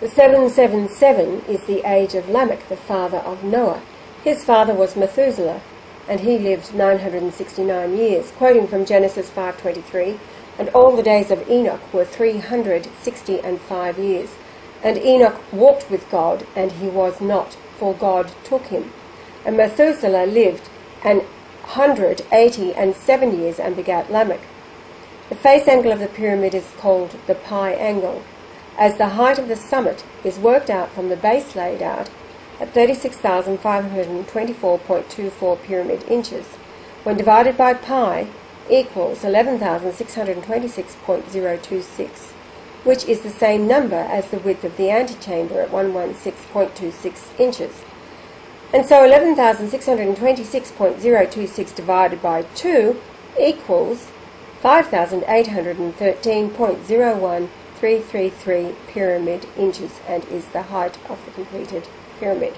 The 777 is the age of Lamech, the father of Noah. His father was Methuselah, and he lived 969 years, quoting from Genesis 5:23, and all the days of Enoch were 365 years. And Enoch walked with God, and he was not, for God took him. And Methuselah lived 187 years and begat Lamech. The face angle of the pyramid is called the pi angle, as the height of the summit is worked out from the base laid out at 36,524.24 pyramid inches, when divided by pi equals 11,626.026, which is the same number as the width of the antechamber at 116.26 inches. And so 11,626.026 divided by 2 equals 5,813.01333 pyramid inches, and is the height of the completed pyramid.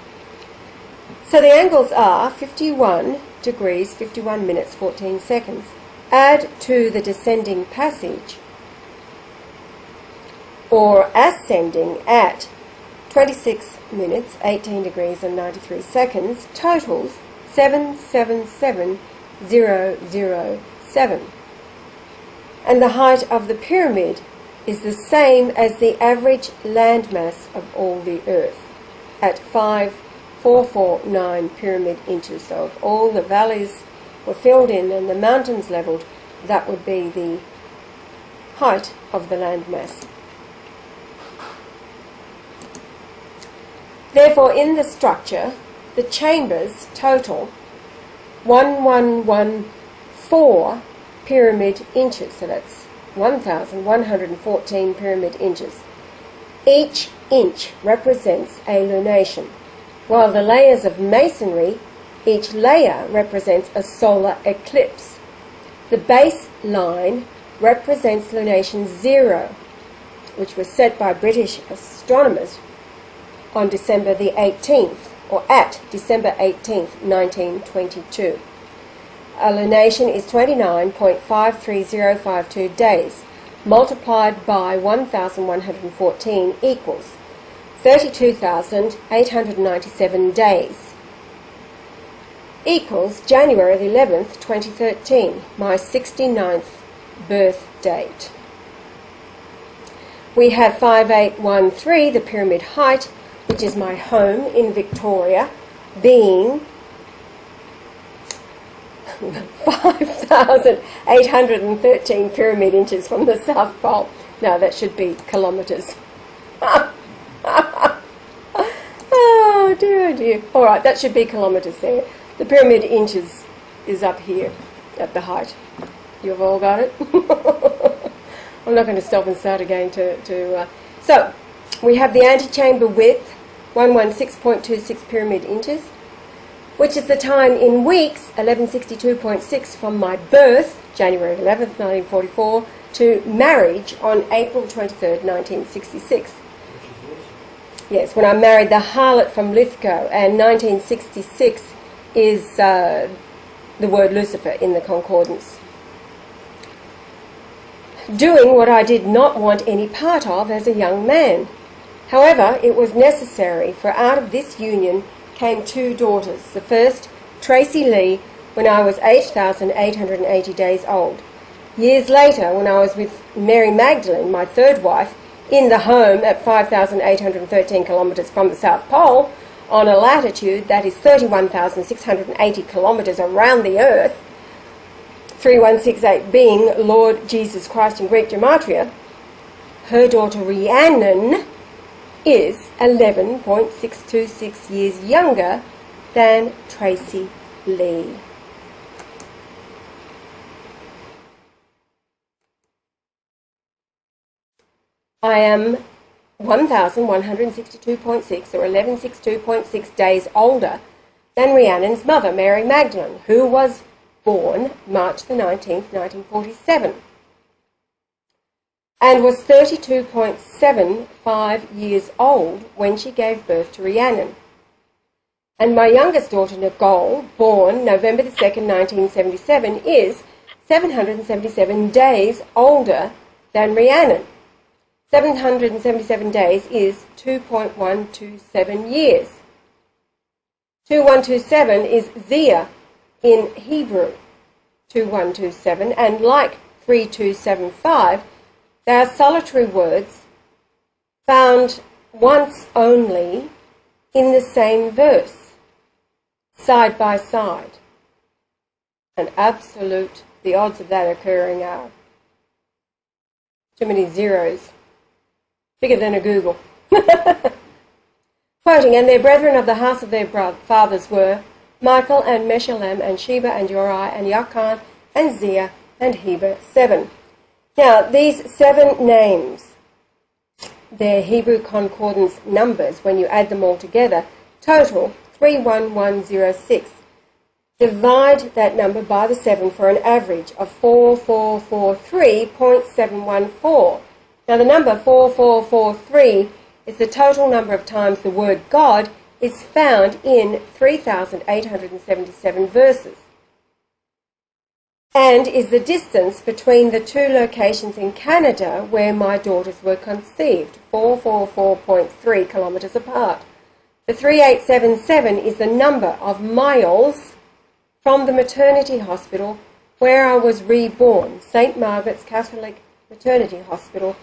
So the angles are 51 degrees, 51 minutes, 14 seconds. Add to the descending passage or ascending at 26 minutes, 18 degrees and 93 seconds, totals 777007. And the height of the pyramid is the same as the average landmass of all the earth, at 5,449 pyramid inches. So if all the valleys were filled in and the mountains levelled, that would be the height of the landmass. Therefore, in the structure, the chambers total 1114 pyramid inches, so that's 1,114 pyramid inches. Each inch represents a lunation, while the layers of masonry, each layer represents a solar eclipse. The base line represents lunation 0, which was set by British astronomers on December the 18th, or at December 18th, 1922. A lunation is 29.53052 days, multiplied by 1,114 equals 32,897 days, equals January the 11th, 2013, my 69th birth date. We have 5813, the pyramid height, which is my home in Victoria, being 5,813 pyramid inches from the South Pole. No, that should be kilometres. Oh dear, dear. All right, that should be kilometres there. The pyramid inches is up here at the height. You've all got it? I'm not going to stop and start again So, we have the antechamber width, 116.26 pyramid inches, which is the time in weeks, 1162.6 from my birth, January 11th, 1944, to marriage on April 23rd, 1966. Yes, when I married the harlot from Lithgow, and 1966 is the word Lucifer in the concordance. Doing what I did not want any part of as a young man. However, it was necessary, for out of this union came 2 daughters. The first, Tracy Lee, when I was 8,880 days old. Years later, when I was with Mary Magdalene, my third wife, in the home at 5,813 kilometres from the South Pole, on a latitude that is 31,680 kilometres around the earth, 3168 being Lord Jesus Christ in Greek gematria, her daughter Rhiannon is 11.626 years younger than Tracy Lee. I am 1,162.6 or 1162.6 days older than Rhiannon's mother, Mary Magdalene, who was born March the 19th, 1947, and was 32.75 years old when she gave birth to Rhiannon. And my youngest daughter, Nicole, born November the 2nd, 1977, is 777 days older than Rhiannon. 777 days is 2.127 years. 2127 is Zia in Hebrew, 2127, and like 3275, they are solitary words found once only in the same verse, side by side. And absolute, the odds of that occurring are too many zeros, bigger than a Google. Quoting, and their brethren of the house of their fathers were Michael and Meshullam and Sheba and Uri and Yakan and Zia and Heber, 7. Now, these 7 names, their Hebrew concordance numbers, when you add them all together, total 31106. Divide that number by the 7 for an average of 4443.714. Now, the number 4443 is the total number of times the word God is found in 3,877 verses, and is the distance between the 2 locations in Canada where my daughters were conceived, 444.3 kilometres apart. The 3877 is the number of miles from the maternity hospital where I was reborn, St. Margaret's Catholic Maternity Hospital,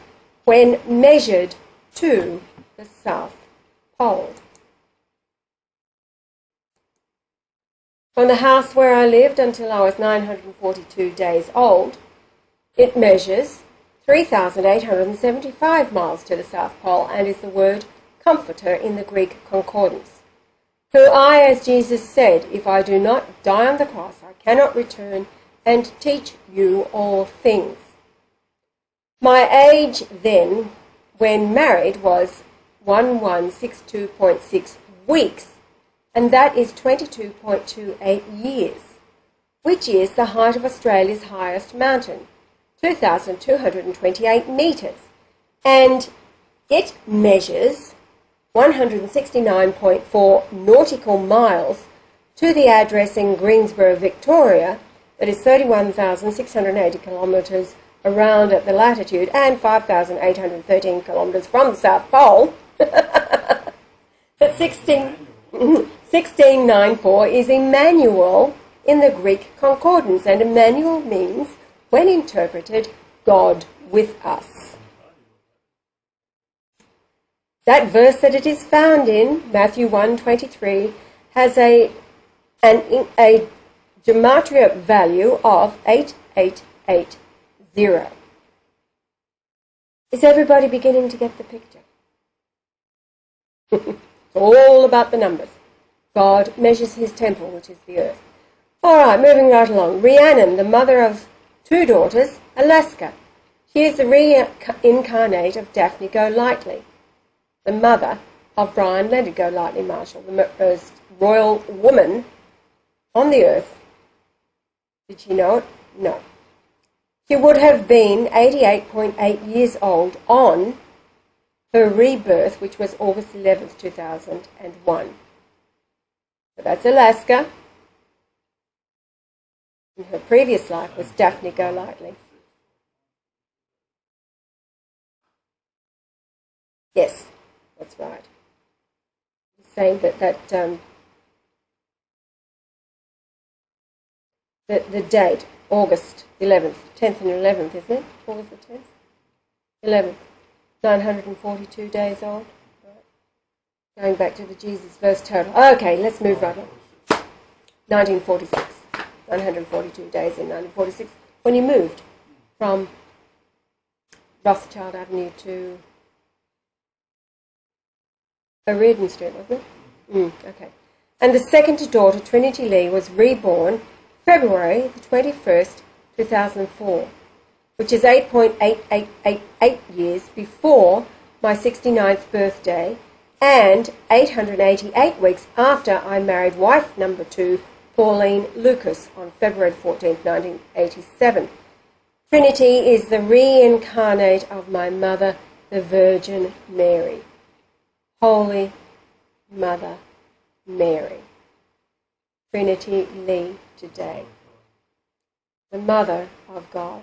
when measured to the South Pole. From the house where I lived until I was 942 days old, it measures 3,875 miles to the South Pole and is the word comforter in the Greek concordance. Who I, as Jesus said, if I do not die on the cross, I cannot return and teach you all things. My age then, when married, was 1162.6 weeks, and that is 22.28 years, which is the height of Australia's highest mountain, 2,228 metres, and it measures 169.4 nautical miles to the address in Greensboro, Victoria, that is 31,680 kilometres around at the latitude and 5,813 kilometres from the South Pole. But 1694 is Emmanuel in the Greek concordance, and Emmanuel means, when interpreted, God with us. That verse that it is found in, Matthew 1:23, has a gematria value of 8880. Is everybody beginning to get the picture? It's all about the numbers. God measures his temple, which is the earth. All right, moving right along. Rhiannon, the mother of 2 daughters, Alaska. She is the reincarnate of Daphne Golightly, the mother of Brian Leonard Golightly Marshall, the most royal woman on the earth. Did she know it? No. She would have been 88.8 years old on her rebirth, which was August 11th, 2001. So that's Alaska. And her previous life was Daphne Golightly. Yes, that's right. Saying that the date, August 11th, 10th and 11th, isn't it? August the 10th? 11th. 942 days old. Right. Going back to the Jesus verse total. Okay, let's move right on. 1946. 942 days in 1946. When you moved from Rothschild Avenue to O'Riordan Street, wasn't it? Okay. And the second daughter, Trinity Lee, was reborn February the 21st, 2004, which is 8.8888 years before my 69th birthday and 888 weeks after I married wife number 2, Pauline Lucas, on February 14th, 1987. Trinity is the reincarnate of my mother, the Virgin Mary. Holy Mother Mary. Trinity Lee today. The Mother of God.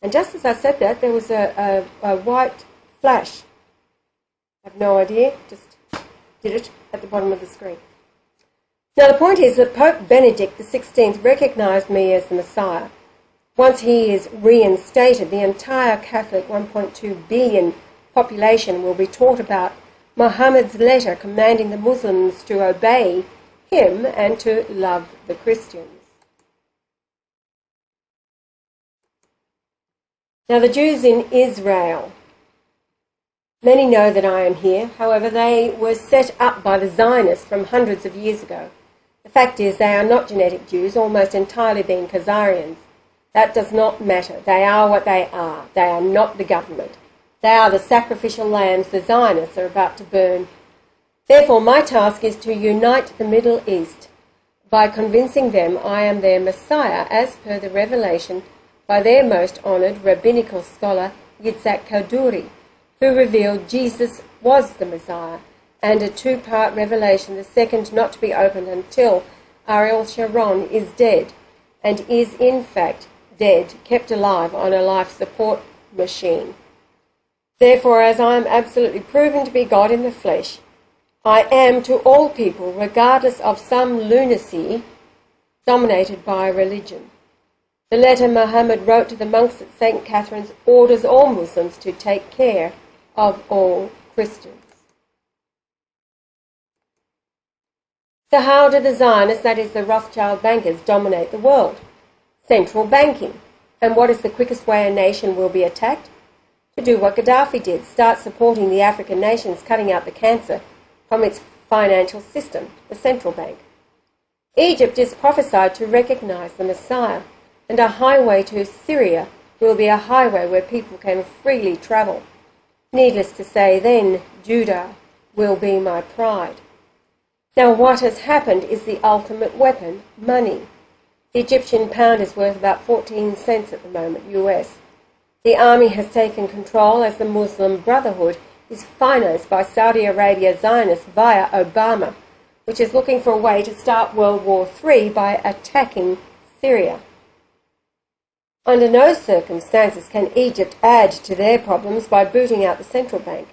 And just as I said that, there was a white flash. I have no idea, just did it at the bottom of the screen. Now the point is that Pope Benedict XVI recognised me as the Messiah. Once he is reinstated, the entire Catholic 1.2 billion population will be taught about Muhammad's letter commanding the Muslims to obey him and to love the Christians. Now the Jews in Israel, many know that I am here. However, they were set up by the Zionists from hundreds of years ago. The fact is they are not genetic Jews, almost entirely being Khazarians. That does not matter. They are what they are. They are not the government. They are the sacrificial lambs the Zionists are about to burn. Therefore, my task is to unite the Middle East by convincing them I am their Messiah as per the revelation by their most honoured rabbinical scholar Yitzhak Kaduri, who revealed Jesus was the Messiah, and a two-part revelation, the second not to be opened until Ariel Sharon is dead, and is in fact dead, kept alive on a life support machine. Therefore, as I am absolutely proven to be God in the flesh, I am to all people, regardless of some lunacy dominated by religion. The letter Muhammad wrote to the monks at St. Catherine's orders all Muslims to take care of all Christians. So how do the Zionists, that is the Rothschild bankers, dominate the world? Central banking. And what is the quickest way a nation will be attacked? To do what Gaddafi did, start supporting the African nations, cutting out the cancer from its financial system, the central bank. Egypt is prophesied to recognise the Messiah, and a highway to Syria will be a highway where people can freely travel. Needless to say, then, Judah will be my pride. Now, what has happened is the ultimate weapon, money. The Egyptian pound is worth about 14 cents at the moment, US. The army has taken control as the Muslim Brotherhood is financed by Saudi Arabia Zionists via Obama, which is looking for a way to start World War III by attacking Syria. Under no circumstances can Egypt add to their problems by booting out the central bank.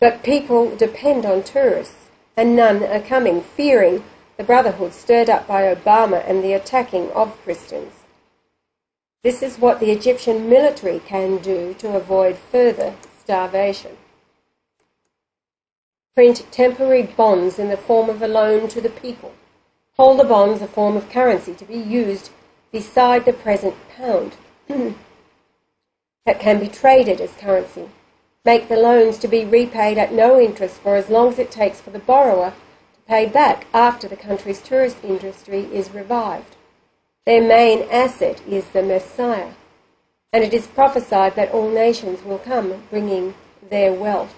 But people depend on tourists, and none are coming, fearing the Brotherhood stirred up by Obama and the attacking of Christians. This is what the Egyptian military can do to avoid further starvation. Print temporary bonds in the form of a loan to the people. Hold the bonds a form of currency to be used beside the present pound that can be traded as currency. Make the loans to be repaid at no interest for as long as it takes for the borrower to pay back after the country's tourist industry is revived. Their main asset is the Messiah, and it is prophesied that all nations will come bringing their wealth.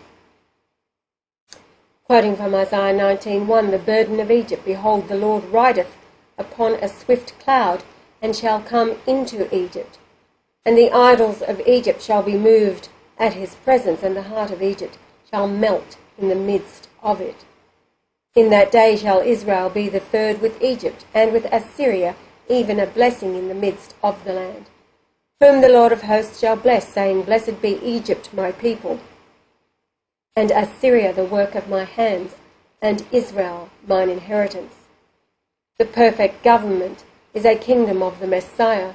Quoting from Isaiah 19:1, the burden of Egypt, behold, the Lord rideth upon a swift cloud, and shall come into Egypt. And the idols of Egypt shall be moved at his presence, and the heart of Egypt shall melt in the midst of it. In that day shall Israel be the third with Egypt, and with Assyria, even a blessing in the midst of the land, whom the Lord of hosts shall bless, saying, Blessed be Egypt, my people, and Assyria, the work of my hands, and Israel, mine inheritance. The perfect government is a kingdom of the Messiah,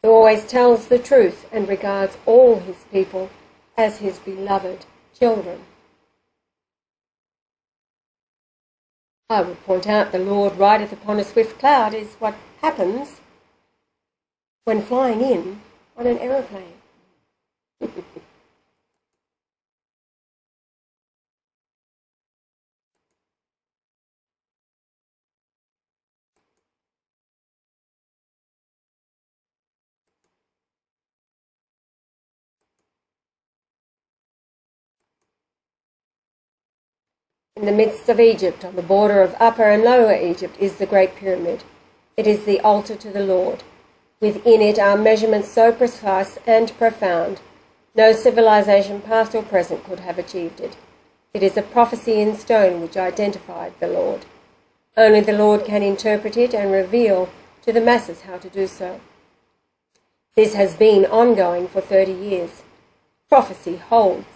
who always tells the truth and regards all his people as his beloved children. I would point out the Lord rideth upon a swift cloud is what happens when flying in on an aeroplane. In the midst of Egypt, on the border of Upper and Lower Egypt, is the Great Pyramid. It is the altar to the Lord. Within it are measurements so precise and profound, no civilization past or present could have achieved it. It is a prophecy in stone which identified the Lord. Only the Lord can interpret it and reveal to the masses how to do so. This has been ongoing for 30 years. Prophecy holds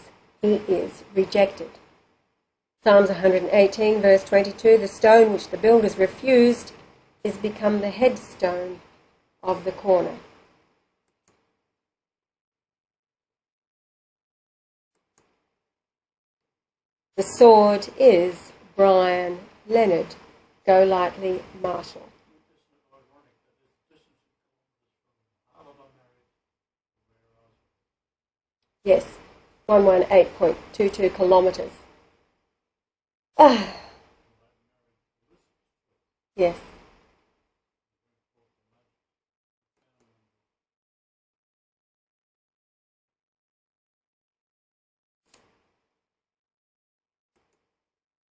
he is rejected. Psalms 118, verse 22, the stone which the builders refused is become the headstone of the corner. The sword is Brian Leonard Golightly Marshall. Yes, 118.22 kilometres. Yes.